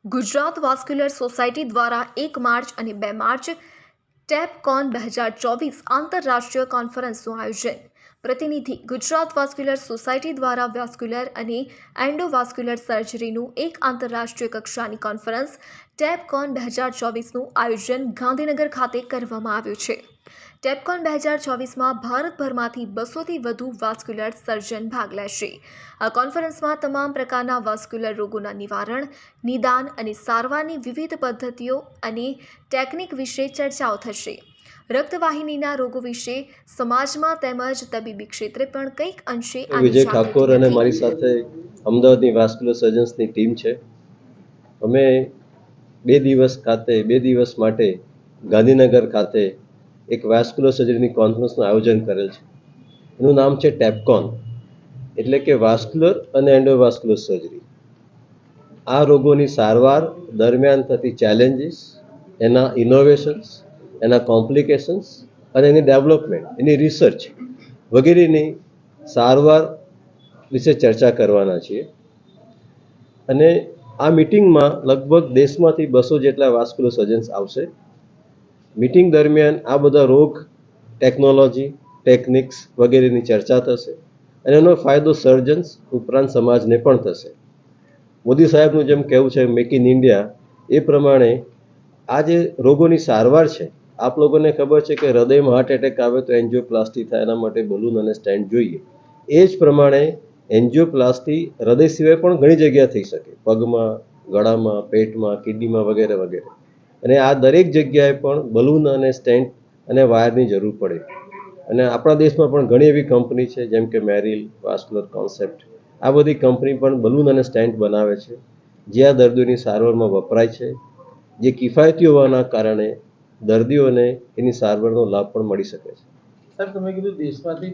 Gujarat vascular society દ્વારા 1 March અને 2 March ટેપકોન 2024 આંતરરાષ્ટ્રીય કોન્ફરન્સનું આયોજન. પ્રતિનિધિ ગુજરાત વાસ્ક્યુલર સોસાયટી દ્વારા વાસ્ક્યુલર અને એન્ડોવાસ્ક્યુલર સર્જરીનું એક આંતરરાષ્ટ્રીય કક્ષાની કોન્ફરન્સ ટેપકોન 2024નું આયોજન ગાંધીનગર ખાતે કરવામાં આવ્યું છે. ટેપકોન 2024માં ભારતભરમાંથી 200થી વધુ વાસ્ક્યુલર સર્જન ભાગ લેશે. આ કોન્ફરન્સમાં તમામ પ્રકારના વાસ્ક્યુલર રોગોના નિવારણ, નિદાન અને સારવારની વિવિધ પદ્ધતિઓ અને ટેકનિક વિશે ચર્ચાઓ થશે. રક્તવાહિનીના રોગો વિશે સમાજમાં તેમજ તબીબી ક્ષેત્રે પણ કંઈક અંશે વિજય ઠાકોર અને મારી સાથે અમદાવાદની વાસ્ક્યુલર સર્જન્સની ટીમ છે. અમે બે દિવસ માટે ગાંધીનગર ખાતે એક વાસ્ક્યુલર સર્જરીની કોન્ફરન્સનું આયોજન કરેલ છે. એનું નામ છે ટેપકોન, એટલે કે વાસ્ક્યુલર અને એન્ડોવાસ્ક્યુલર સર્જરી. આ રોગોની સારવાર દરમિયાન થતી ચેલેન્જીસ, એના ઇનોવેશન્સ, એના કોમ્પ્લિકેશન્સ અને એની ડેવલપમેન્ટ, એની રિસર્ચ વગેરેની સારવાર વિશે ચર્ચા કરવાના છીએ. અને આ મિટિંગમાં લગભગ દેશમાંથી 200 જેટલા વાસ્ક્યુલર સર્જન્સ આવશે. મિટિંગ દરમિયાન આ બધા રોગ, ટેકનોલોજી, ટેકનિક્સ વગેરેની ચર્ચા થશે અને એનો ફાયદો સર્જન્સ ઉપરાંત સમાજને પણ થશે. મોદી સાહેબનું જેમ કહેવું છે મેક ઇન ઇન્ડિયા, એ પ્રમાણે આ જે રોગોની સારવાર છે, આપ લોકોને ખબર છે કે હૃદયમાં હાર્ટ એટેક આવે તો એન્જિયોપ્લાસ્ટી થાય, એના માટે બલૂન અને સ્ટેન્ટ જોઈએ. એ જ પ્રમાણે એન્જિયોપ્લાસ્ટી હૃદય સિવાય પણ ઘણી જગ્યાએ થઈ શકે, પગમાં, ગળામાં, પેટમાં, કિડનીમાં વગેરે વગેરે. અને આ દરેક જગ્યાએ પણ બલૂન અને સ્ટેન્ટ અને વાયરની જરૂર પડે. અને આપણા દેશમાં પણ ઘણી એવી કંપની છે જેમ કે મેરિલ, વાસ્ક્યુલર કોન્સેપ્ટ, આ બધી કંપની પણ બલૂન અને સ્ટેન્ટ બનાવે છે, જે આ દર્દીઓની સારવારમાં વપરાય છે, જે કિફાયતી હોવાના કારણે દર્દીઓને એની સારવારનો લાભ પણ મળી શકે છે. સર, તમે કીધું દેશમાંથી